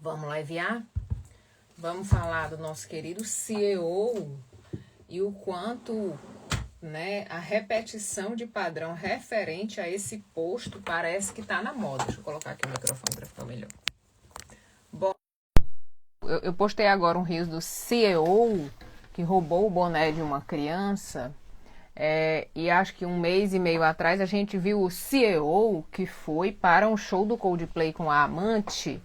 Vamos lá enviar? Vamos falar do nosso querido CEO e o quanto, né, a repetição de padrão referente a esse posto parece que está na moda. Deixa eu colocar aqui o microfone para ficar melhor. Bom, eu postei agora um reel do CEO que roubou o boné de uma criança. E acho que 1 mês e meio atrás a gente viu o CEO que foi para um show do Coldplay com a amante,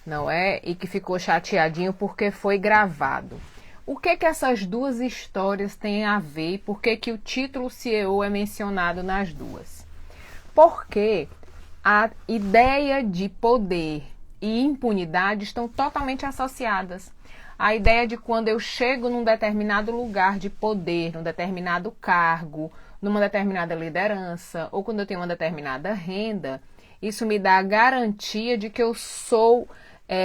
não é? E que ficou chateadinho porque foi gravado. O que essas duas histórias têm a ver e por que o título CEO é mencionado nas duas? Porque a ideia de poder e impunidade estão totalmente associadas. A ideia de quando eu chego num determinado lugar de poder, num determinado cargo, numa determinada liderança, ou quando eu tenho uma determinada renda, isso me dá a garantia de que eu sou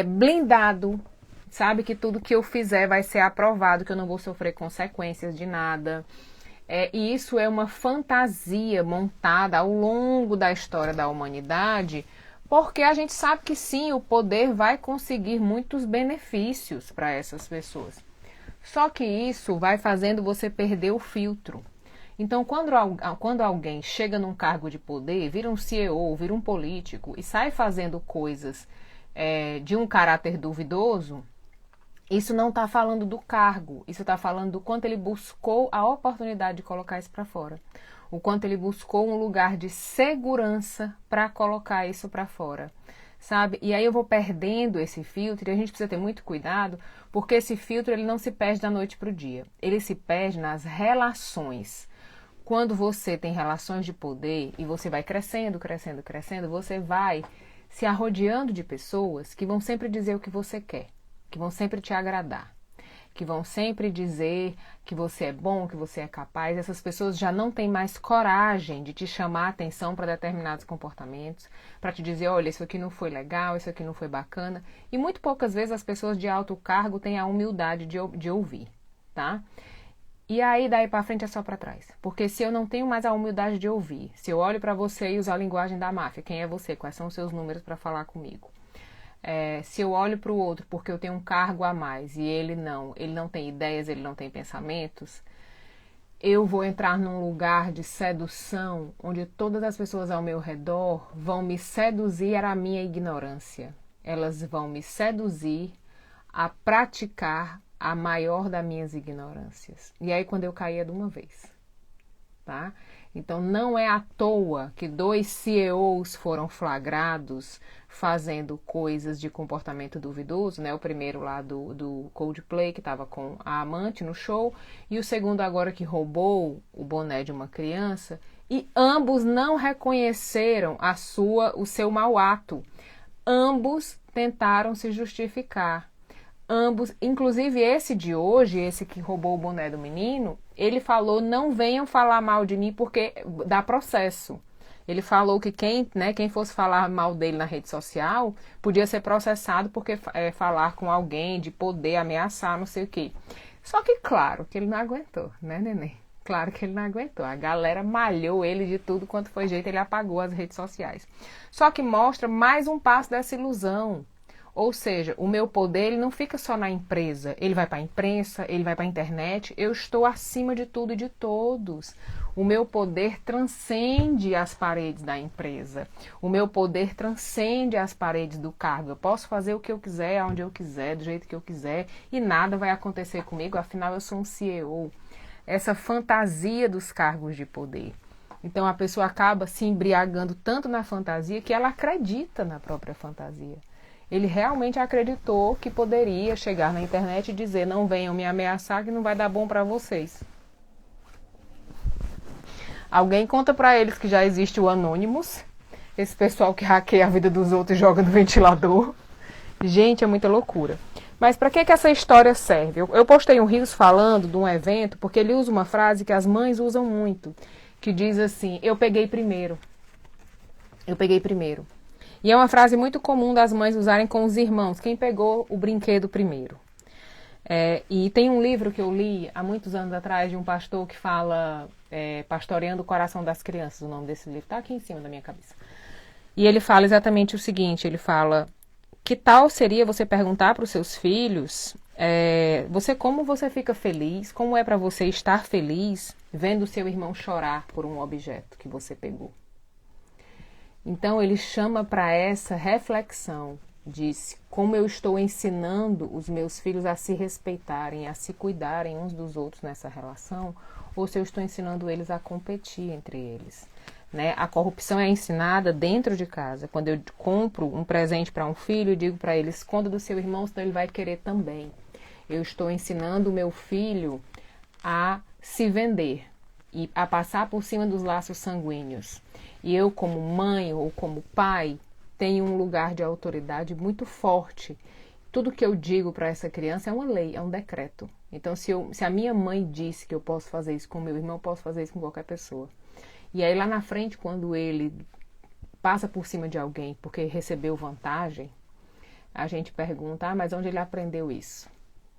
blindado, sabe? Que tudo que eu fizer vai ser aprovado, que eu não vou sofrer consequências de nada. E isso é uma fantasia montada ao longo da história da humanidade, porque a gente sabe que sim, o poder vai conseguir muitos benefícios para essas pessoas. Só que isso vai fazendo você perder o filtro. Então, quando alguém chega num cargo de poder, vira um CEO, vira um político e sai fazendo coisas de um caráter duvidoso, isso não está falando do cargo, isso está falando do quanto ele buscou a oportunidade de colocar isso para fora. O quanto ele buscou um lugar de segurança para colocar isso para fora, sabe? E aí eu vou perdendo esse filtro e a gente precisa ter muito cuidado, porque esse filtro ele não se perde da noite para o dia, ele se perde nas relações. Quando você tem relações de poder e você vai crescendo, crescendo, crescendo, você vai se arrodeando de pessoas que vão sempre dizer o que você quer, que vão sempre te agradar, que vão sempre dizer que você é bom, que você é capaz. Essas pessoas já não têm mais coragem de te chamar a atenção para determinados comportamentos, para te dizer, olha, isso aqui não foi legal, isso aqui não foi bacana. E muito poucas vezes as pessoas de alto cargo têm a humildade de ouvir, tá? E aí, daí para frente é só para trás. Porque se eu não tenho mais a humildade de ouvir, se eu olho para você e uso a linguagem da máfia, quem é você, quais são os seus números para falar comigo? Se eu olho para o outro porque eu tenho um cargo a mais e ele não tem ideias, ele não tem pensamentos, eu vou entrar num lugar de sedução onde todas as pessoas ao meu redor vão me seduzir à minha ignorância. Elas vão me seduzir a praticar a maior das minhas ignorâncias. E aí quando eu caía de uma vez, tá? Então não é à toa que 2 CEOs foram flagrados fazendo coisas de comportamento duvidoso, né? O primeiro lá do Coldplay, que estava com a amante no show, e o segundo agora que roubou o boné de uma criança, e ambos não reconheceram o seu mau ato. Ambos tentaram se justificar. Ambos, inclusive esse de hoje, esse que roubou o boné do menino, ele falou, não venham falar mal de mim porque dá processo. Ele falou que quem fosse falar mal dele na rede social podia ser processado porque falar com alguém de poder, ameaçar, não sei o quê. Só que claro que ele não aguentou, né, neném? Claro que ele não aguentou. A galera malhou ele de tudo quanto foi jeito, ele apagou as redes sociais. Só que mostra mais um passo dessa ilusão. Ou seja, o meu poder ele não fica só na empresa, ele vai para a imprensa, ele vai para a internet, eu estou acima de tudo e de todos. O meu poder transcende as paredes da empresa, o meu poder transcende as paredes do cargo. Eu posso fazer o que eu quiser, aonde eu quiser, do jeito que eu quiser e nada vai acontecer comigo, afinal eu sou um CEO. Essa fantasia dos cargos de poder. Então a pessoa acaba se embriagando tanto na fantasia que ela acredita na própria fantasia. Ele realmente acreditou que poderia chegar na internet e dizer, não venham me ameaçar que não vai dar bom para vocês. Alguém conta para eles que já existe o Anonymous, esse pessoal que hackeia a vida dos outros e joga no ventilador. Gente, é muita loucura. Mas para que essa história serve? Eu postei um Rios falando de um evento, porque ele usa uma frase que as mães usam muito, que diz assim, eu peguei primeiro. Eu peguei primeiro. E é uma frase muito comum das mães usarem com os irmãos, quem pegou o brinquedo primeiro. E tem um livro que eu li há muitos anos atrás de um pastor que fala Pastoreando o Coração das Crianças, o nome desse livro está aqui em cima da minha cabeça. E ele fala exatamente o seguinte, ele fala Que tal seria você perguntar para os seus filhos, como você fica feliz, como é para você estar feliz vendo seu irmão chorar por um objeto que você pegou? Então ele chama para essa reflexão, diz como eu estou ensinando os meus filhos a se respeitarem, a se cuidarem uns dos outros nessa relação, ou se eu estou ensinando eles a competir entre eles. Né? A corrupção é ensinada dentro de casa. Quando eu compro um presente para um filho, eu digo para ele, esconda do seu irmão, senão ele vai querer também. Eu estou ensinando o meu filho a se vender e a passar por cima dos laços sanguíneos. E eu, como mãe ou como pai, tenho um lugar de autoridade muito forte. Tudo que eu digo para essa criança é uma lei, é um decreto. Então, se a minha mãe disse que eu posso fazer isso com meu irmão, eu posso fazer isso com qualquer pessoa. E aí lá na frente, quando ele passa por cima de alguém porque recebeu vantagem, a gente pergunta, mas onde ele aprendeu isso?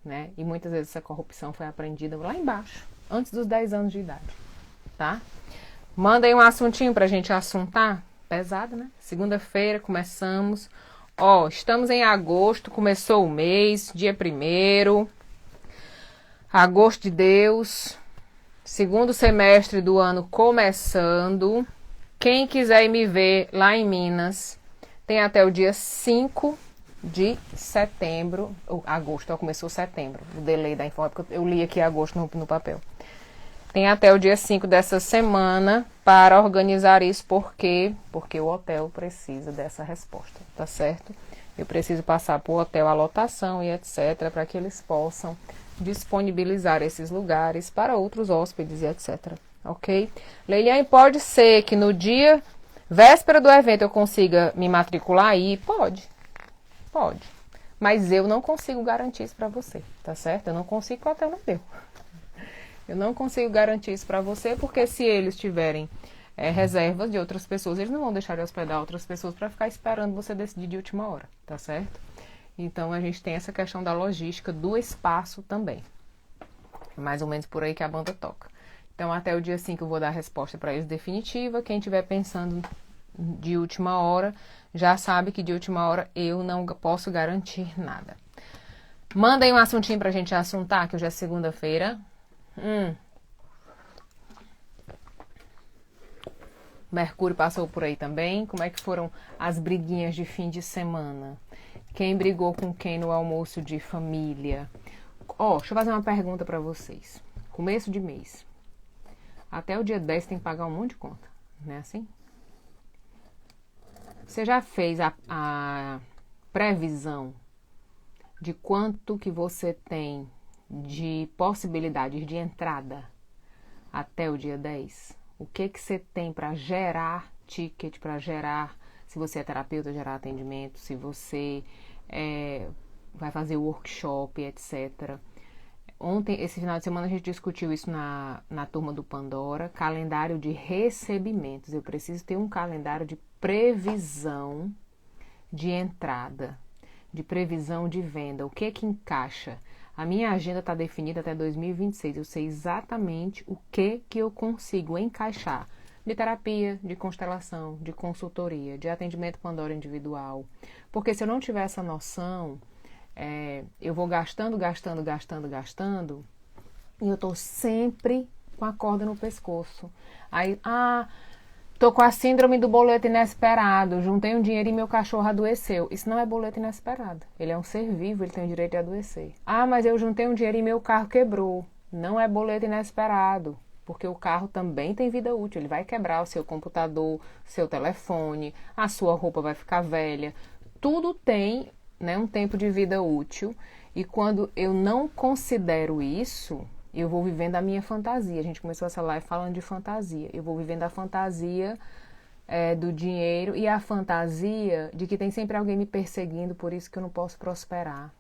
Né? E muitas vezes essa corrupção foi aprendida lá embaixo, antes dos 10 anos de idade. Tá? Manda aí um assuntinho pra gente assuntar. Pesado, né? Segunda-feira começamos. Estamos em agosto, começou o mês, dia 1º. Agosto de Deus. Segundo semestre do ano começando. Quem quiser ir me ver lá em Minas, tem até o dia 5 de setembro. Agosto, começou setembro. O delay da informação, porque eu li aqui agosto no papel. Tem até o dia 5 dessa semana para organizar isso, porque o hotel precisa dessa resposta, tá certo? Eu preciso passar para o hotel a lotação e etc, para que eles possam disponibilizar esses lugares para outros hóspedes e etc, ok? Leiliane, pode ser que no dia, véspera do evento, eu consiga me matricular aí? Pode. Mas eu não consigo garantir isso para você, tá certo? Eu não consigo, porque o hotel não deu. Eu não consigo garantir isso para você, porque se eles tiverem reservas de outras pessoas, eles não vão deixar de hospedar outras pessoas para ficar esperando você decidir de última hora, tá certo? Então, a gente tem essa questão da logística do espaço também. Mais ou menos por aí que a banda toca. Então, até o dia 5 eu vou dar a resposta para eles definitiva. Quem estiver pensando de última hora, já sabe que de última hora eu não posso garantir nada. Manda aí um assuntinho pra gente assuntar, que hoje é segunda-feira. Mercúrio passou por aí também. Como é que foram as briguinhas de fim de semana? Quem brigou com quem no almoço de família? Deixa eu fazer uma pergunta pra vocês. Começo de mês. Até o dia 10 tem que pagar um monte de conta. Não é assim? Você já fez a previsão de quanto que você tem de possibilidades de entrada até o dia 10? O que você tem para gerar ticket, para gerar, se você é terapeuta, gerar atendimento, se você vai fazer workshop, etc. Ontem, esse final de semana, a gente discutiu isso na turma do Pandora, calendário de recebimentos. Eu preciso ter um calendário de previsão de entrada, de previsão de venda. O que encaixa? A minha agenda está definida até 2026. Eu sei exatamente o que eu consigo encaixar de terapia, de constelação, de consultoria, de atendimento Pandora individual. Porque se eu não tiver essa noção, eu vou gastando, e eu estou sempre com a corda no pescoço. Aí, tô com a síndrome do boleto inesperado, juntei um dinheiro e meu cachorro adoeceu. Isso não é boleto inesperado. Ele é um ser vivo, ele tem o direito de adoecer. Mas eu juntei um dinheiro e meu carro quebrou. Não é boleto inesperado, porque o carro também tem vida útil. Ele vai quebrar o seu computador, seu telefone, a sua roupa vai ficar velha. Tudo tem, né, um tempo de vida útil. E quando eu não considero isso, eu vou vivendo a minha fantasia. A gente começou essa live falando de fantasia. Eu vou vivendo a fantasia do dinheiro e a fantasia de que tem sempre alguém me perseguindo, por isso que eu não posso prosperar.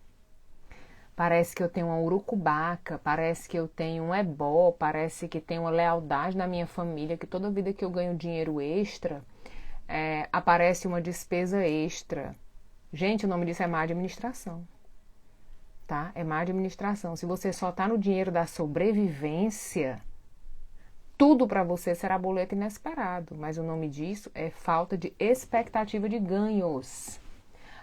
Parece que eu tenho uma urucubaca, parece que eu tenho um ebó, parece que tem uma lealdade na minha família, que toda vida que eu ganho dinheiro extra, aparece uma despesa extra. Gente, o nome disso é má administração. Tá? É má administração. Se você só tá no dinheiro da sobrevivência, tudo para você será boleto inesperado. Mas o nome disso é falta de expectativa de ganhos.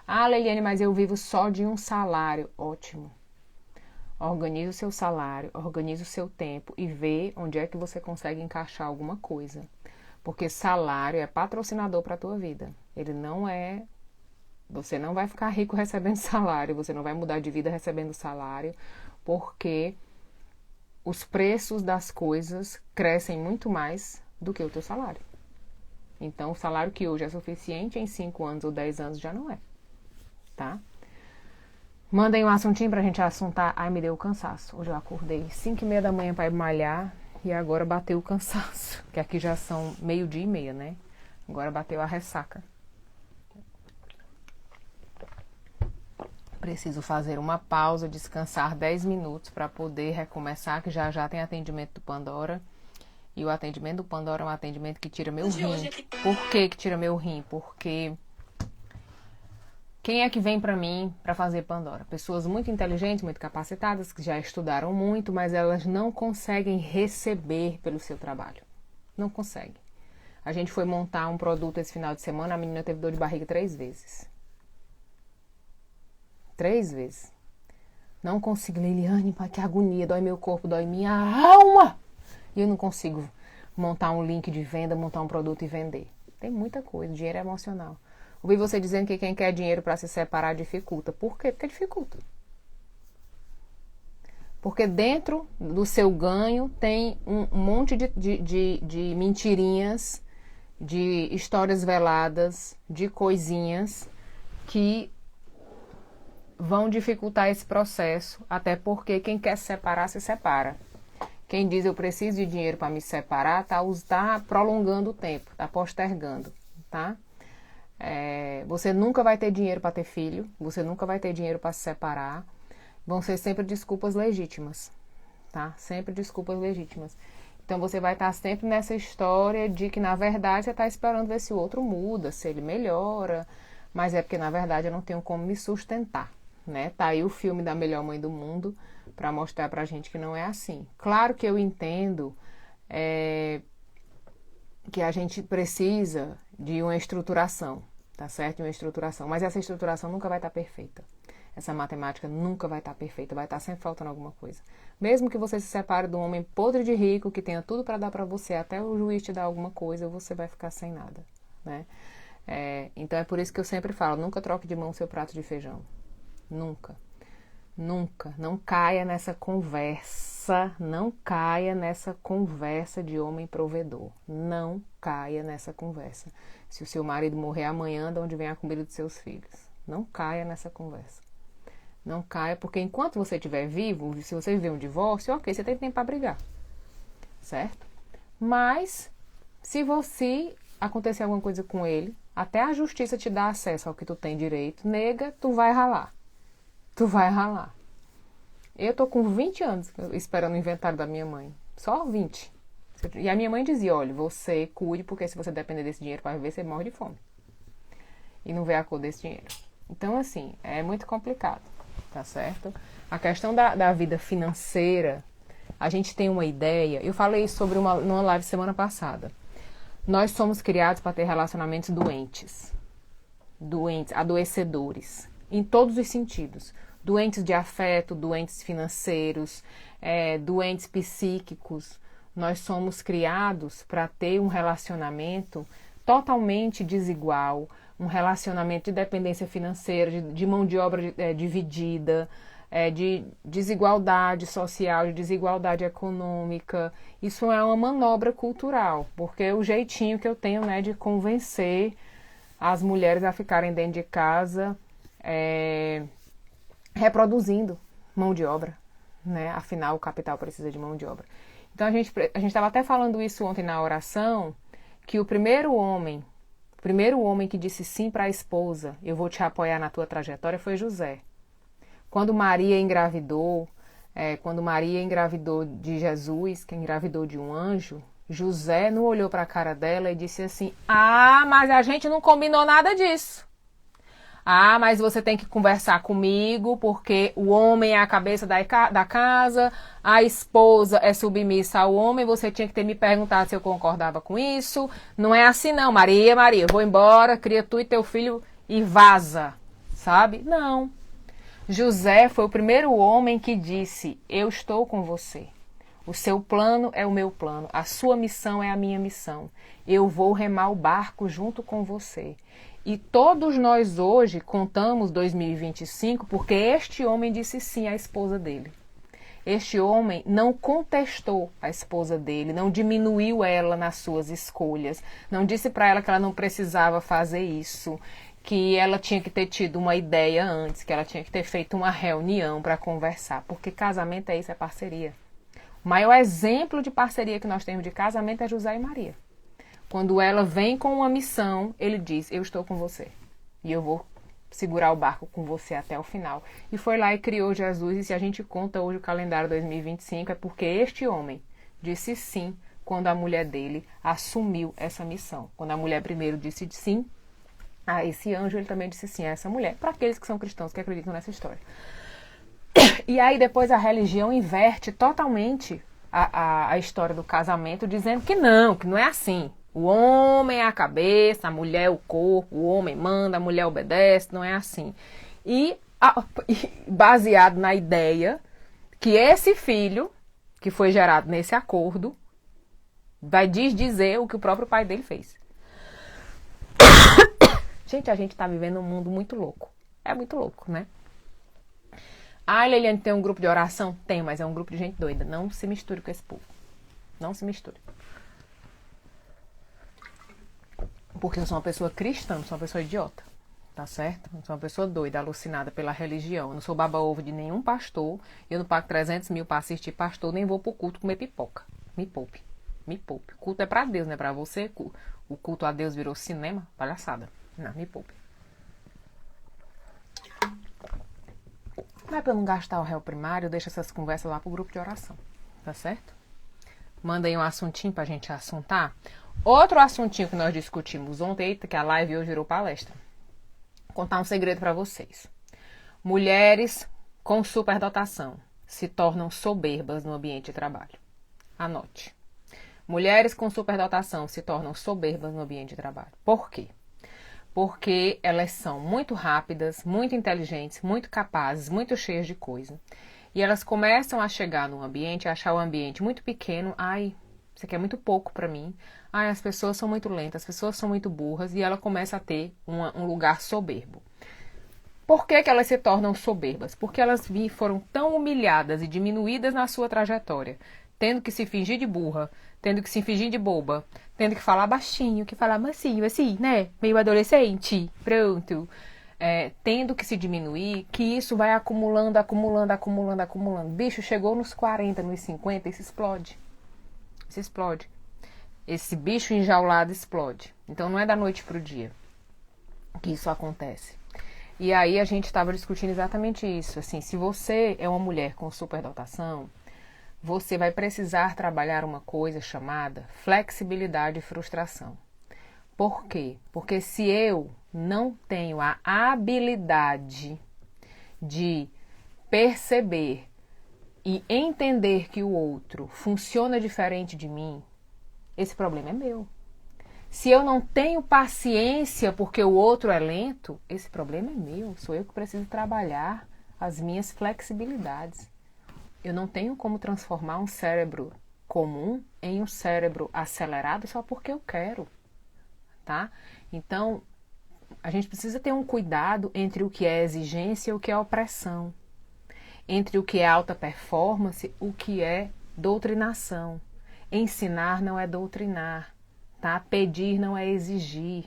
Ah, Leiliane, mas eu vivo só de um salário. Ótimo. Organize o seu salário, organize o seu tempo e vê onde é que você consegue encaixar alguma coisa. Porque salário é patrocinador para a tua vida. Ele não é... Você não vai ficar rico recebendo salário, você não vai mudar de vida recebendo salário, porque os preços das coisas crescem muito mais do que o teu salário. Então, o salário que hoje é suficiente em 5 anos ou 10 anos já não é, tá? Mandem um assuntinho pra gente assuntar. Ai, me deu cansaço. Hoje eu acordei 5h30 da manhã pra ir malhar e agora bateu o cansaço. Que aqui já são 12h30, né? Agora bateu a ressaca. Preciso fazer uma pausa, descansar 10 minutos para poder recomeçar, que já já tem atendimento do Pandora. E o atendimento do Pandora é um atendimento que tira meu rim. Por que tira meu rim? Porque quem é que vem para mim para fazer Pandora? Pessoas muito inteligentes, muito capacitadas, que já estudaram muito, mas elas não conseguem receber pelo seu trabalho. Não conseguem. A gente foi montar um produto esse final de semana, a menina teve dor de barriga 3 vezes. 3 vezes. Não consigo, Leiliane, que agonia, dói meu corpo, dói minha alma. E eu não consigo montar um link de venda, montar um produto e vender. Tem muita coisa, dinheiro é emocional. Ouvi você dizendo que quem quer dinheiro para se separar dificulta. Por quê? Porque dificulta. Porque dentro do seu ganho tem um monte de mentirinhas, de histórias veladas, de coisinhas que vão dificultar esse processo, até porque quem quer se separar, se separa. Quem diz eu preciso de dinheiro para me separar, tá prolongando o tempo, tá postergando, tá? Você nunca vai ter dinheiro para ter filho, você nunca vai ter dinheiro para se separar. Vão ser sempre desculpas legítimas, tá? Sempre desculpas legítimas. Então você vai estar sempre nessa história de que na verdade você está esperando ver se o outro muda, se ele melhora, mas é porque na verdade eu não tenho como me sustentar. Né? Tá aí o filme da melhor mãe do mundo para mostrar pra gente que não é assim. Claro que eu entendo que a gente precisa de uma estruturação, tá certo? De uma estruturação, mas essa estruturação nunca vai estar perfeita. Essa matemática nunca vai estar perfeita, vai estar sempre faltando alguma coisa. Mesmo que você se separe de um homem podre de rico, que tenha tudo para dar para você, até o juiz te dar alguma coisa, você vai ficar sem nada, né? Então é por isso que eu sempre falo, nunca troque de mão seu prato de feijão. Nunca, nunca, não caia nessa conversa, não caia nessa conversa de homem provedor, não caia nessa conversa. Se o seu marido morrer amanhã, de onde vem a comida dos seus filhos? Não caia nessa conversa, não caia, porque enquanto você estiver vivo, se você viver um divórcio, ok, você tem tempo para brigar, certo? Mas, se você acontecer alguma coisa com ele, até a justiça te dá acesso ao que tu tem direito, nega, tu vai ralar. Tu vai ralar. Eu tô com 20 anos esperando o inventário da minha mãe. Só 20. E a minha mãe dizia, olha, você cuide, porque se você depender desse dinheiro para viver, você morre de fome. E não vê a cor desse dinheiro. Então, assim, é muito complicado, tá certo? A questão da vida financeira, a gente tem uma ideia. Eu falei isso sobre numa live semana passada. Nós somos criados para ter relacionamentos doentes, adoecedores, em todos os sentidos. Doentes de afeto, doentes financeiros, doentes psíquicos. Nós somos criados para ter um relacionamento totalmente desigual, um relacionamento de dependência financeira, de mão de obra dividida, de desigualdade social, de desigualdade econômica. Isso é uma manobra cultural, porque é o jeitinho que eu tenho, né, de convencer as mulheres a ficarem dentro de casa reproduzindo mão de obra, né? Afinal, o capital precisa de mão de obra. Então, a gente estava até falando isso ontem na oração, que o primeiro homem que disse sim para a esposa, eu vou te apoiar na tua trajetória, foi José. Quando Maria engravidou de Jesus, que engravidou de um anjo, José não olhou para a cara dela e disse assim, mas a gente não combinou nada disso. Mas você tem que conversar comigo, porque o homem é a cabeça da casa, a esposa é submissa ao homem, você tinha que ter me perguntado se eu concordava com isso. Não é assim não, Maria, eu vou embora, cria tu e teu filho e vaza, sabe? Não. José foi o primeiro homem que disse: eu estou com você. O seu plano é o meu plano. A sua missão é a minha missão. Eu vou remar o barco junto com você. E todos nós hoje contamos 2025 porque este homem disse sim à esposa dele. Este homem não contestou a esposa dele, não diminuiu ela nas suas escolhas, não disse para ela que ela não precisava fazer isso, que ela tinha que ter tido uma ideia antes, que ela tinha que ter feito uma reunião para conversar, porque casamento é isso, é parceria. O maior exemplo de parceria que nós temos de casamento é José e Maria. Quando ela vem com uma missão, ele diz: eu estou com você e eu vou segurar o barco com você até o final. E foi lá e criou Jesus, e se a gente conta hoje o calendário 2025, é porque este homem disse sim quando a mulher dele assumiu essa missão. Quando a mulher primeiro disse sim a esse anjo, ele também disse sim a essa mulher, para aqueles que são cristãos que acreditam nessa história. E aí depois a religião inverte totalmente a história do casamento, dizendo que não é assim. O homem é a cabeça, a mulher é o corpo, o homem manda, a mulher obedece, não é assim. E baseado na ideia que esse filho, que foi gerado nesse acordo, vai dizer o que o próprio pai dele fez. Gente, a gente tá vivendo um mundo muito louco. É muito louco, né? Ah, Leiliane, tem um grupo de oração? Tem, mas é um grupo de gente doida. Não se misture com esse povo. Não se misture. Porque eu sou uma pessoa cristã, não sou uma pessoa idiota. Tá certo? Eu sou uma pessoa doida, alucinada pela religião. Eu não sou baba-ovo de nenhum pastor. Eu não pago 300 mil para assistir pastor, nem vou pro culto comer pipoca. Me poupe. Me poupe. O culto é pra Deus, não é pra você. O culto a Deus virou cinema. Palhaçada. Não, me poupe. Mas pra eu não gastar o réu primário, eu deixo essas conversas lá pro grupo de oração. Tá certo? Manda aí um assuntinho pra gente assuntar. Outro assuntinho que nós discutimos ontem, eita, que a live hoje virou palestra. Vou contar um segredo pra vocês. Mulheres com superdotação se tornam soberbas no ambiente de trabalho. Anote. Mulheres com superdotação se tornam soberbas no ambiente de trabalho. Por quê? Porque elas são muito rápidas, muito inteligentes, muito capazes, muito cheias de coisa. E elas começam a chegar num ambiente, a achar o ambiente muito pequeno. Ai, isso aqui é muito pouco para mim. Ai, as pessoas são muito lentas, as pessoas são muito burras. E ela começa a ter um lugar soberbo. Por que elas se tornam soberbas? Porque elas foram tão humilhadas e diminuídas na sua trajetória, tendo que se fingir de burra, tendo que se fingir de boba, tendo que falar baixinho, que falar mansinho, assim, né? Meio adolescente, pronto. Tendo que se diminuir, que isso vai acumulando. Bicho, chegou nos 40, nos 50, isso explode. Isso explode. Esse bicho enjaulado explode. Então não é da noite pro dia que isso acontece. E aí a gente estava discutindo exatamente isso. Assim, se você é uma mulher com superdotação, você vai precisar trabalhar uma coisa chamada flexibilidade e frustração. Por quê? Porque se eu não tenho a habilidade de perceber e entender que o outro funciona diferente de mim, esse problema é meu. Se eu não tenho paciência porque o outro é lento, esse problema é meu. Sou eu que preciso trabalhar as minhas flexibilidades. Eu não tenho como transformar um cérebro comum em um cérebro acelerado só porque eu quero, tá? Então, a gente precisa ter um cuidado entre o que é exigência e o que é opressão. Entre o que é alta performance e o que é doutrinação. Ensinar não é doutrinar, tá? Pedir não é exigir,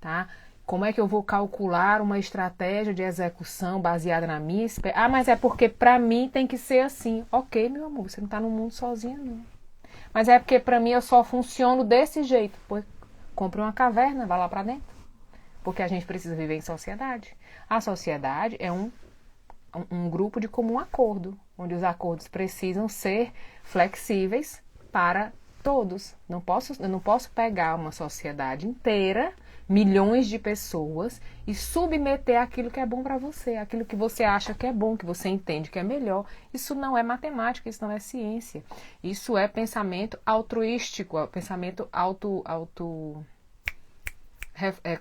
tá? Como é que eu vou calcular uma estratégia de execução baseada na minha experiência? Ah, mas é porque pra mim tem que ser assim. Ok, meu amor, você não tá no mundo sozinha, não. Mas é porque pra mim eu só funciono desse jeito. Pois, compre uma caverna, vá lá pra dentro. Porque a gente precisa viver em sociedade. A sociedade é um grupo de comum acordo, onde os acordos precisam ser flexíveis para todos. Eu não posso pegar uma sociedade inteira, milhões de pessoas, e submeter aquilo que é bom para você, aquilo que você acha que é bom, que você entende que é melhor. Isso não é matemática, isso não é ciência. Isso é pensamento altruístico, pensamento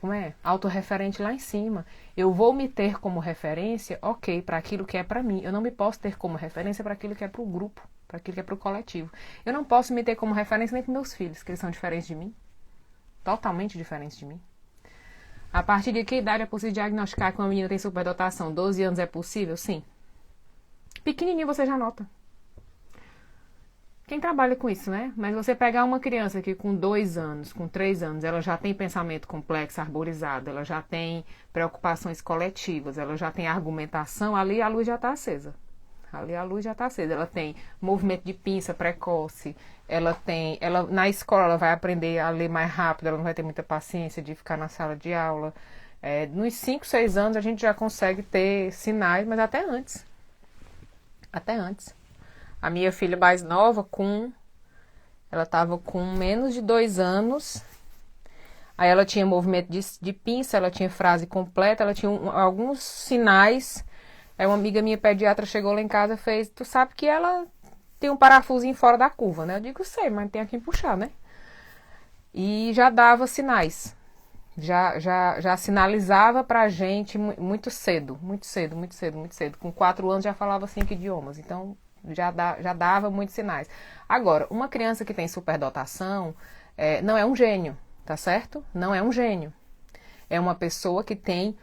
como é? Autorreferente lá em cima. Eu vou me ter como referência, ok, para aquilo que é para mim. Eu não me posso ter como referência para aquilo que é para o grupo, para aquilo que é para o coletivo. Eu não posso me ter como referência nem para meus filhos, que eles são diferentes de mim. Totalmente diferentes de mim. A partir de que idade é possível diagnosticar que uma menina tem superdotação? 12 anos é possível? Sim. Pequenininho você já nota. Quem trabalha com isso, né? Mas você pegar uma criança que com 2 anos, com 3 anos, ela já tem pensamento complexo, arborizado, ela já tem preocupações coletivas, ela já tem argumentação, ali a luz já está acesa. Ali a luz já está acesa. Ela tem movimento de pinça precoce, na escola ela vai aprender a ler mais rápido, ela não vai ter muita paciência de ficar na sala de aula. Nos 5, 6 anos a gente já consegue ter sinais, mas até antes. Até antes. A minha filha mais nova, ela estava com menos de 2 anos, aí ela tinha movimento de pinça, ela tinha frase completa, ela tinha alguns sinais. Aí uma amiga minha pediatra chegou lá em casa e fez, tu sabe que ela tem um parafusinho fora da curva, né? Eu digo, sei, mas tem quem puxar, né? E já dava sinais, já sinalizava pra gente muito cedo, muito cedo, muito cedo, muito cedo. Com 4 anos já falava 5 idiomas, então já dava muitos sinais. Agora, uma criança que tem superdotação não é um gênio, tá certo? Não é um gênio. É uma pessoa que tem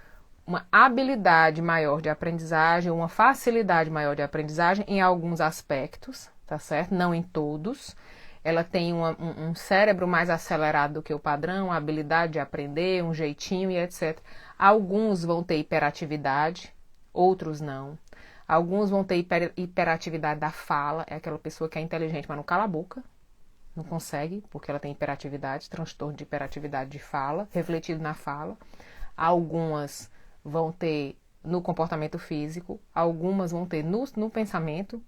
uma habilidade maior de aprendizagem, uma facilidade maior de aprendizagem em alguns aspectos, tá certo? Não em todos. Ela tem um cérebro mais acelerado do que o padrão, a habilidade de aprender, um jeitinho e etc. Alguns vão ter hiperatividade, outros não. Alguns vão ter hiperatividade da fala, é aquela pessoa que é inteligente, mas não cala a boca, não consegue, porque ela tem hiperatividade, transtorno de hiperatividade de fala, refletido na fala. Algumas vão ter no comportamento físico, algumas vão ter no pensamento,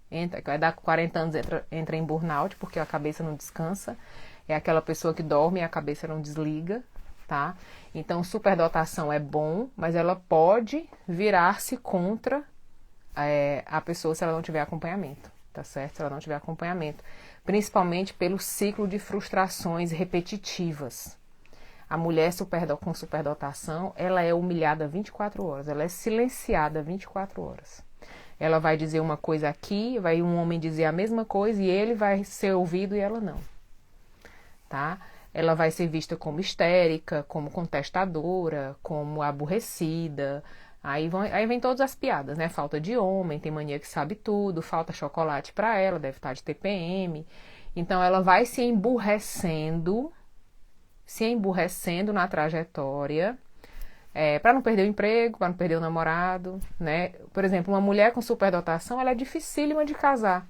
vai dar 40 anos, entra em burnout, porque a cabeça não descansa, é aquela pessoa que dorme e a cabeça não desliga, tá? Então, superdotação é bom, mas ela pode virar-se contra a pessoa se ela não tiver acompanhamento, tá certo? Se ela não tiver acompanhamento, principalmente pelo ciclo de frustrações repetitivas. A mulher com superdotação, ela é humilhada 24 horas, ela é silenciada 24 horas. Ela vai dizer uma coisa aqui, vai um homem dizer a mesma coisa e ele vai ser ouvido e ela não, tá? Ela vai ser vista como histérica, como contestadora, como aborrecida. Aí vem todas as piadas, né? Falta de homem, tem mania que sabe tudo, falta chocolate para ela, deve estar de TPM. Então ela vai se emburrecendo na trajetória, para não perder o emprego, para não perder o namorado, né? Por exemplo, uma mulher com superdotação, ela é dificílima de casar.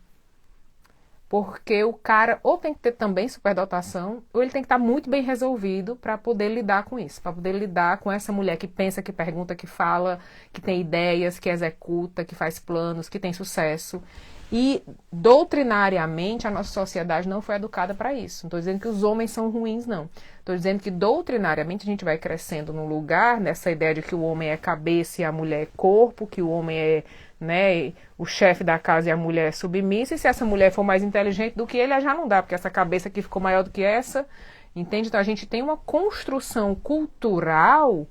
Porque o cara ou tem que ter também superdotação, ou ele tem que estar muito bem resolvido para poder lidar com isso, para poder lidar com essa mulher que pensa, que pergunta, que fala, que tem ideias, que executa, que faz planos, que tem sucesso. E doutrinariamente a nossa sociedade não foi educada para isso. Não estou dizendo que os homens são ruins, não. Estou dizendo que doutrinariamente a gente vai crescendo num lugar, nessa ideia de que o homem é cabeça e a mulher é corpo, que o homem é, né, o chefe da casa e a mulher é submissa, e se essa mulher for mais inteligente do que ele, já não dá, porque essa cabeça aqui ficou maior do que essa, entende? Então a gente tem uma construção cultural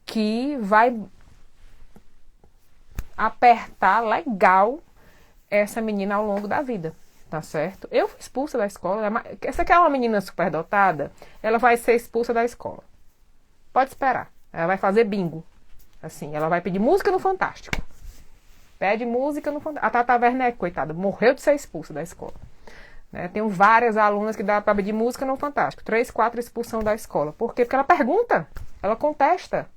que vai apertar legal essa menina ao longo da vida, tá certo? Eu fui expulsa da escola. Essa aqui é uma menina superdotada, ela vai ser expulsa da escola. Pode esperar. Ela vai fazer bingo. Assim, ela vai pedir música no Fantástico. Pede música no Fantástico. A Tata Werneck, coitada, morreu de ser expulsa da escola. Né? Tenho várias alunas que dá para pedir música no Fantástico. 3, 4 expulsão da escola. Por quê? Porque ela pergunta, ela contesta.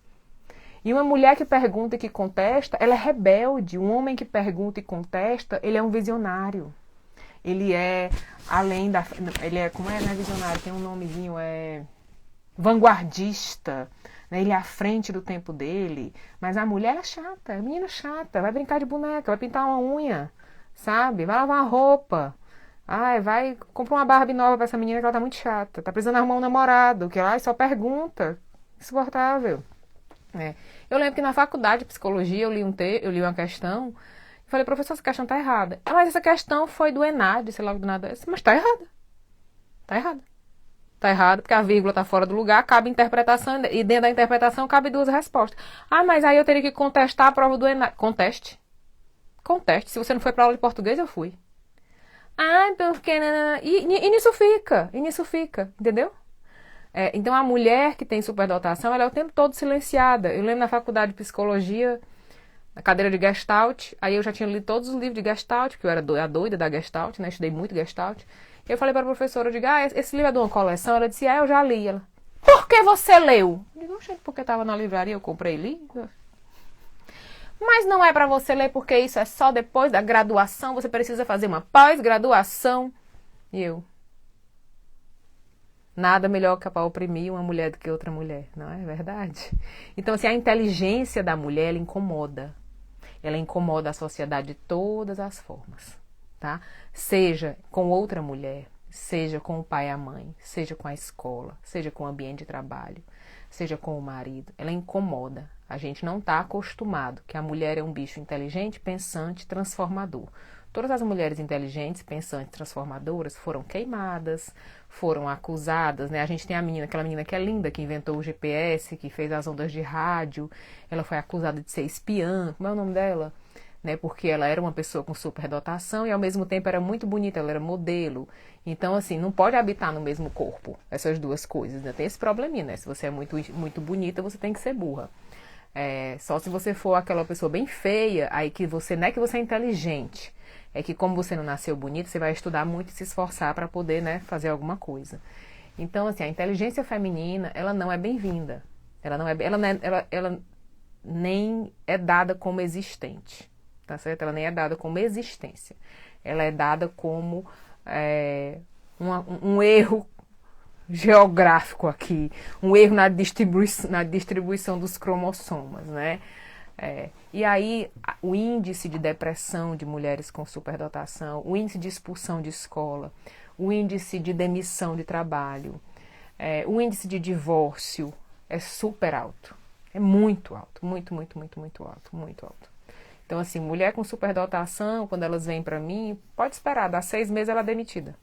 E uma mulher que pergunta e que contesta, ela é rebelde. Um homem que pergunta e contesta, ele é um visionário. Ele é além da... Ele é, como é, né, visionário? Tem um nomezinho, vanguardista. Né? Ele é à frente do tempo dele. Mas a mulher é chata, a menina é chata. Vai brincar de boneca, vai pintar uma unha, sabe? Vai lavar uma roupa. Ai, vai comprar uma Barbie nova pra essa menina que ela tá muito chata. Tá precisando arrumar um namorado, que ela só pergunta. Insuportável. Eu lembro que na faculdade de psicologia eu li uma questão e falei, professor, essa questão tá errada. Mas essa questão foi do ENAD, sei lá, do nada. Mas tá errada. Tá errada. Tá errado, porque a vírgula tá fora do lugar, cabe interpretação, e dentro da interpretação cabe duas respostas. Ah, mas aí eu teria que contestar a prova do Enem. Conteste. Conteste. Se você não foi pra aula de português, eu fui. Ah, porque... E nisso fica, entendeu? Então a mulher que tem superdotação, ela é o tempo todo silenciada. Eu lembro na faculdade de psicologia, na cadeira de Gestalt, aí eu já tinha lido todos os livros de Gestalt, porque eu era a doida da Gestalt, né? Estudei muito Gestalt. Eu falei para a professora, eu digo, esse livro é de uma coleção? Ela disse, eu já li. Ela, por que você leu? Eu digo, gente, porque estava na livraria, eu comprei e li. Mas não é para você ler, porque isso é só depois da graduação, você precisa fazer uma pós-graduação. E eu, nada melhor que para oprimir uma mulher do que outra mulher, não é verdade? Então, assim, a inteligência da mulher, ela incomoda. Ela incomoda a sociedade de todas as formas, tá? Seja com outra mulher, seja com o pai e a mãe, seja com a escola, seja com o ambiente de trabalho, seja com o marido. Ela incomoda. A gente não está acostumado que a mulher é um bicho inteligente, pensante, transformador. Todas as mulheres inteligentes, pensantes, transformadoras foram queimadas, foram acusadas, né? A gente tem aquela menina que é linda, que inventou o GPS, que fez as ondas de rádio. Ela foi acusada de ser espiã. Como é o nome dela? Né? Porque ela era uma pessoa com superdotação e ao mesmo tempo era muito bonita, ela era modelo. Então, assim, não pode habitar no mesmo corpo essas duas coisas. Né? Tem esse probleminha, né? Se você é muito, muito bonita, você tem que ser burra. Só se você for aquela pessoa bem feia, aí que você não é que você é inteligente. É que como você não nasceu bonito, você vai estudar muito e se esforçar para poder, né, fazer alguma coisa. Então, assim, a inteligência feminina, ela não é bem-vinda. Ela nem é dada como existente, tá certo? Ela nem é dada como existência. Ela é dada como um erro geográfico aqui, um erro na distribuição dos cromossomas, né? E aí, o índice de depressão de mulheres com superdotação, o índice de expulsão de escola, o índice de demissão de trabalho, o índice de divórcio é super alto. É muito alto, muito, muito, muito, muito alto, muito alto. Então, assim, mulher com superdotação, quando elas vêm pra mim, pode esperar, dá 6 meses ela é demitida.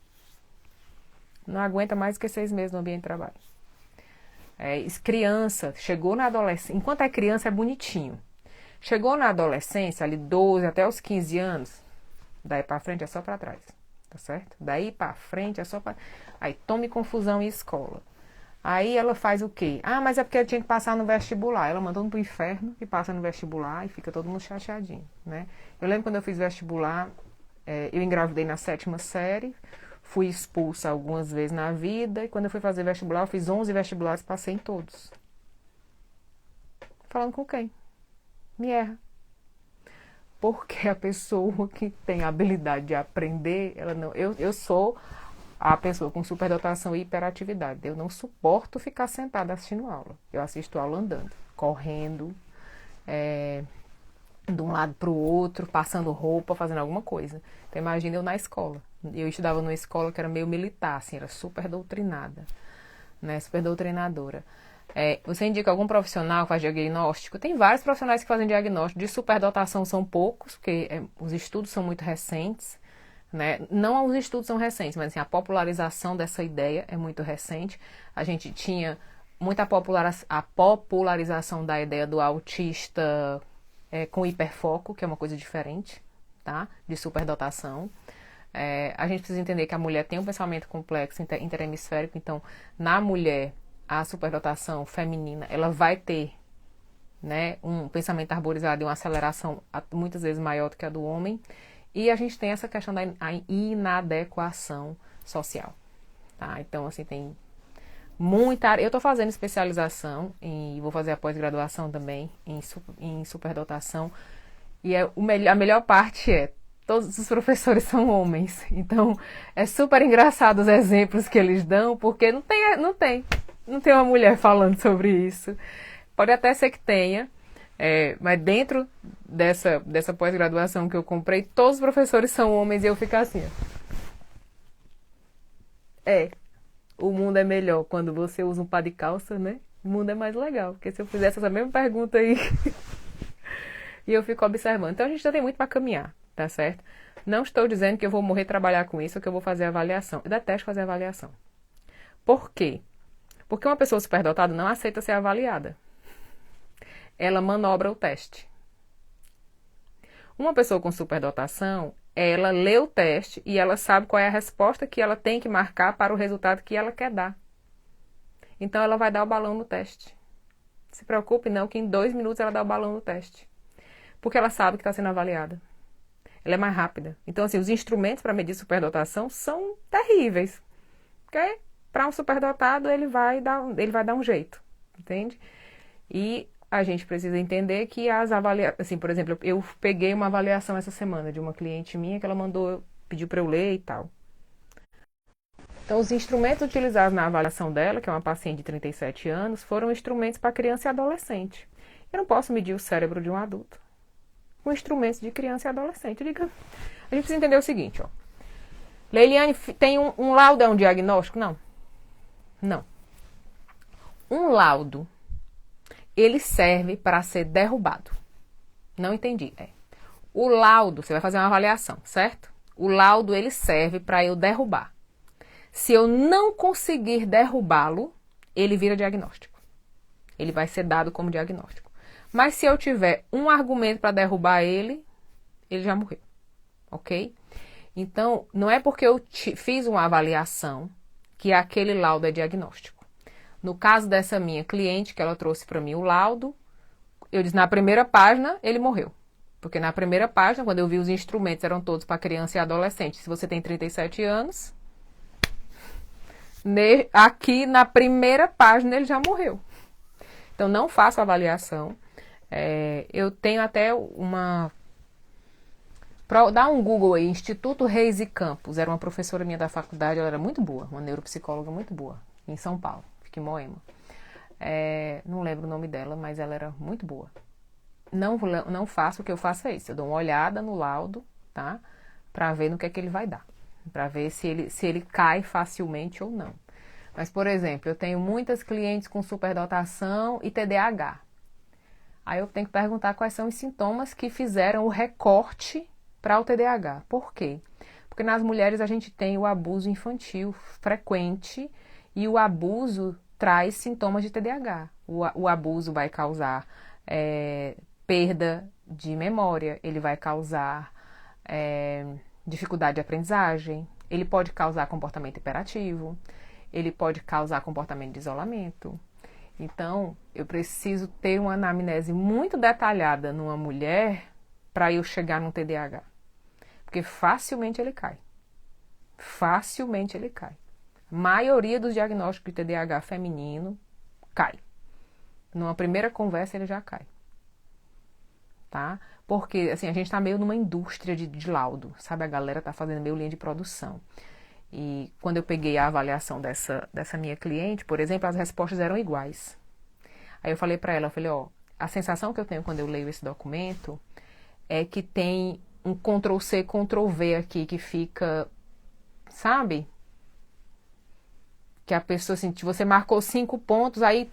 Não aguenta mais que 6 meses no ambiente de trabalho. Criança, chegou na adolescência, enquanto é criança é bonitinho. Chegou na adolescência, ali 12 até os 15 anos, daí pra frente é só pra trás, tá certo? Daí pra frente é só pra... Aí tome confusão em escola. Aí ela faz o quê? Mas é porque ela tinha que passar no vestibular. Ela mandou pro inferno e passa no vestibular e fica todo mundo chateadinho, né? Eu lembro quando eu fiz vestibular, eu engravidei na 7ª série, fui expulsa algumas vezes na vida e quando eu fui fazer vestibular, eu fiz 11 vestibulares e passei em todos. Falando com quem? Me erra. Porque a pessoa que tem a habilidade de aprender, ela não... Eu sou a pessoa com superdotação e hiperatividade. Eu não suporto ficar sentada assistindo aula. Eu assisto aula andando, correndo, de um lado para o outro, passando roupa, fazendo alguma coisa. Então imagina eu na escola. Eu estudava numa escola que era meio militar, assim, era super doutrinada, né? Super doutrinadora. Você indica algum profissional que faz diagnóstico? Tem vários profissionais que fazem diagnóstico. De superdotação são poucos, porque os estudos são muito recentes, né? Não os estudos são recentes, mas assim, a popularização dessa ideia é muito recente. A gente tinha muita popularização da ideia do autista com hiperfoco, que é uma coisa diferente, tá? De superdotação. A gente precisa entender que a mulher tem um pensamento complexo interhemisférico, então na mulher a superdotação feminina, ela vai ter, né, um pensamento arborizado e uma aceleração muitas vezes maior do que a do homem. E a gente tem essa questão da inadequação social, tá? Então, assim, tem muita área. Eu estou fazendo especialização e vou fazer a pós-graduação também em superdotação. E a melhor parte todos os professores são homens. Então, é super engraçado os exemplos que eles dão, porque não tem uma mulher falando sobre isso. Pode até ser que tenha, mas dentro dessa pós-graduação que eu comprei, todos os professores são homens e eu fico assim. O mundo é melhor quando você usa um par de calça, né? O mundo é mais legal, porque se eu fizesse essa mesma pergunta aí e eu fico observando. Então a gente ainda tem muito para caminhar, tá certo? Não estou dizendo que eu vou morrer trabalhar com isso ou que eu vou fazer avaliação. Eu detesto fazer avaliação. Por quê? Porque uma pessoa superdotada não aceita ser avaliada. Ela manobra o teste. Uma pessoa com superdotação, ela lê o teste e ela sabe qual é a resposta que ela tem que marcar para o resultado que ela quer dar. Então, ela vai dar o balão no teste. Se preocupe não que em 2 minutos ela dá o balão no teste. Porque ela sabe que está sendo avaliada. Ela é mais rápida. Então, assim, os instrumentos para medir superdotação são terríveis. Porque para um superdotado, ele vai dar um jeito. Entende? E a gente precisa entender que as avaliações... Assim, por exemplo, eu peguei uma avaliação essa semana de uma cliente minha que ela pediu para eu ler e tal. Então, os instrumentos utilizados na avaliação dela, que é uma paciente de 37 anos, foram instrumentos para criança e adolescente. Eu não posso medir o cérebro de um adulto com instrumentos de criança e adolescente. A gente precisa entender o seguinte, ó. Leiliane, tem um laudo, é um diagnóstico? Não. Não. Um laudo, ele serve para ser derrubado. Não entendi. O laudo, você vai fazer uma avaliação, certo? O laudo, ele serve para eu derrubar. Se eu não conseguir derrubá-lo, ele vira diagnóstico. Ele vai ser dado como diagnóstico. Mas se eu tiver um argumento para derrubar ele já morreu. Ok? Então, não é porque eu fiz uma avaliação que aquele laudo é diagnóstico. No caso dessa minha cliente, que ela trouxe para mim o laudo, eu disse, na primeira página, ele morreu. Porque na primeira página, quando eu vi os instrumentos, eram todos para criança e adolescente. Se você tem 37 anos... Aqui na primeira página ele já morreu. Então não faço avaliação. Eu tenho até dá um Google aí, Instituto Reis e Campos. Era uma professora minha da faculdade, ela era muito boa, uma neuropsicóloga muito boa, em São Paulo, fica em Moema. Não lembro o nome dela, mas ela era muito boa. Não faço, o que eu faço é isso. Eu dou uma olhada no laudo, tá? Pra ver no que é que ele vai dar. Para ver se ele cai facilmente ou não. Mas, por exemplo, eu tenho muitas clientes com superdotação e TDAH. Aí eu tenho que perguntar quais são os sintomas que fizeram o recorte para o TDAH. Por quê? Porque nas mulheres a gente tem o abuso infantil frequente e o abuso traz sintomas de TDAH. O abuso vai causar perda de memória, ele vai causar... dificuldade de aprendizagem, ele pode causar comportamento hiperativo, ele pode causar comportamento de isolamento. Então, eu preciso ter uma anamnese muito detalhada numa mulher para eu chegar no TDAH. Porque facilmente ele cai. Facilmente ele cai. A maioria dos diagnósticos de TDAH feminino cai. Numa primeira conversa ele já cai. Tá? Porque, assim, a gente tá meio numa indústria de laudo, sabe? A galera tá fazendo meio linha de produção. E quando eu peguei a avaliação dessa minha cliente, por exemplo, as respostas eram iguais. Aí eu falei pra ela, ó, a sensação que eu tenho quando eu leio esse documento é que tem um Ctrl+C, Ctrl+V aqui, que fica, sabe? Que a pessoa, assim, você marcou 5 pontos, aí...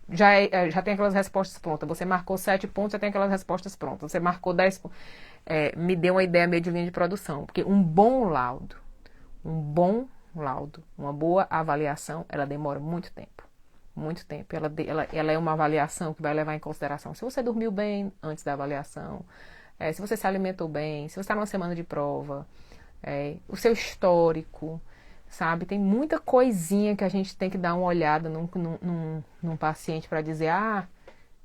Já tem aquelas respostas prontas. Você marcou 7 pontos, já tem aquelas respostas prontas. Você marcou 10 pontos. Me deu uma ideia meio de linha de produção. Porque um bom laudo, uma boa avaliação, ela demora muito tempo. Muito tempo. Ela é uma avaliação que vai levar em consideração se você dormiu bem antes da avaliação, se você se alimentou bem, se você está numa semana de prova, o seu histórico... Sabe, tem muita coisinha que a gente tem que dar uma olhada num paciente para dizer,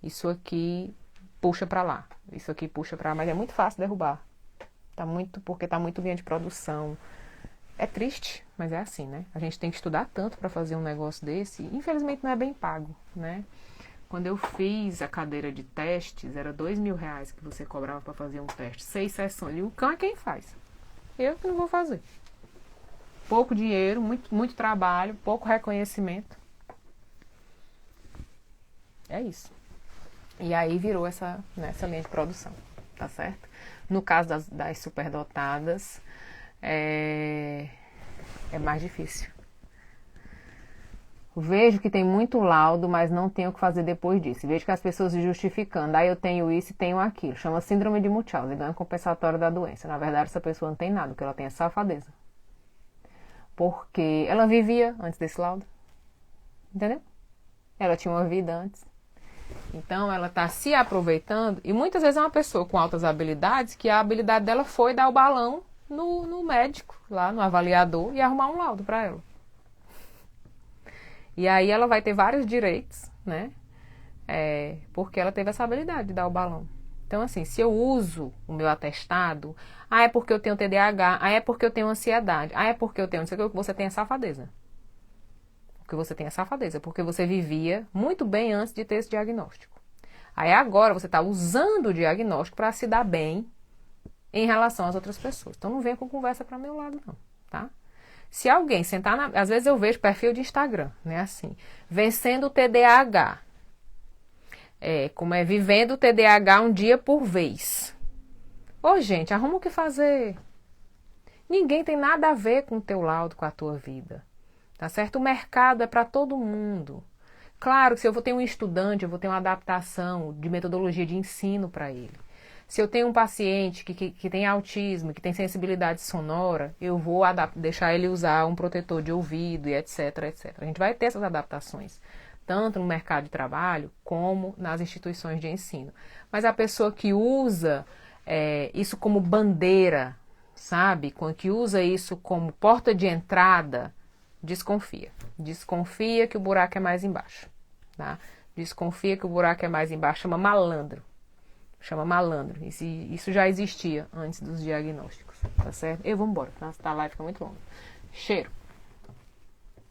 isso aqui puxa para lá, isso aqui puxa para lá, mas é muito fácil derrubar. Porque tá muito linha de produção. É triste, mas é assim, né? A gente tem que estudar tanto para fazer um negócio desse, e infelizmente não é bem pago, né? Quando eu fiz a cadeira de testes, era R$2.000 que você cobrava para fazer um teste, 6 sessões, e o cão é quem faz. Eu que não vou fazer. Pouco dinheiro, muito trabalho, pouco reconhecimento. É isso. E aí virou essa linha de produção, tá certo? No caso das superdotadas, é mais difícil. Vejo que tem muito laudo, mas não tenho o que fazer depois disso. Vejo que as pessoas se justificando. Eu tenho isso e tenho aquilo. Chama síndrome de Munchausen, ganho compensatório da doença. Na verdade, essa pessoa não tem nada, porque ela tem a safadeza. Porque ela vivia antes desse laudo. Entendeu? Ela tinha uma vida antes. Então, ela está se aproveitando. E muitas vezes é uma pessoa com altas habilidades que a habilidade dela foi dar o balão no médico, lá no avaliador, e arrumar um laudo para ela. E aí ela vai ter vários direitos, né? Porque ela teve essa habilidade de dar o balão. Então, assim, se eu uso o meu atestado, é porque eu tenho TDAH, é porque eu tenho ansiedade, é porque eu tenho não sei o que, você tem a safadeza. Porque você tem a safadeza, porque você vivia muito bem antes de ter esse diagnóstico. Aí agora você está usando o diagnóstico para se dar bem em relação às outras pessoas. Então não venha com conversa para meu lado não, tá? Se alguém sentar às vezes eu vejo perfil de Instagram, né, assim, vencendo o TDAH. Como é vivendo o TDAH um dia por vez. Ô, gente, arruma o que fazer. Ninguém tem nada a ver com o teu laudo, com a tua vida. Tá certo? O mercado é para todo mundo. Claro que se eu vou ter um estudante, eu vou ter uma adaptação de metodologia de ensino para ele. Se eu tenho um paciente que tem autismo, que tem sensibilidade sonora, eu vou deixar ele usar um protetor de ouvido e etc, etc. A gente vai ter essas adaptações, tanto no mercado de trabalho como nas instituições de ensino. Mas a pessoa que usa isso como bandeira, sabe? Que usa isso como porta de entrada, desconfia. Desconfia que o buraco é mais embaixo, tá? Desconfia que o buraco é mais embaixo, chama malandro. Chama malandro. Isso já existia antes dos diagnósticos, tá certo? Vamos embora, tá? A live fica muito longa. Cheiro.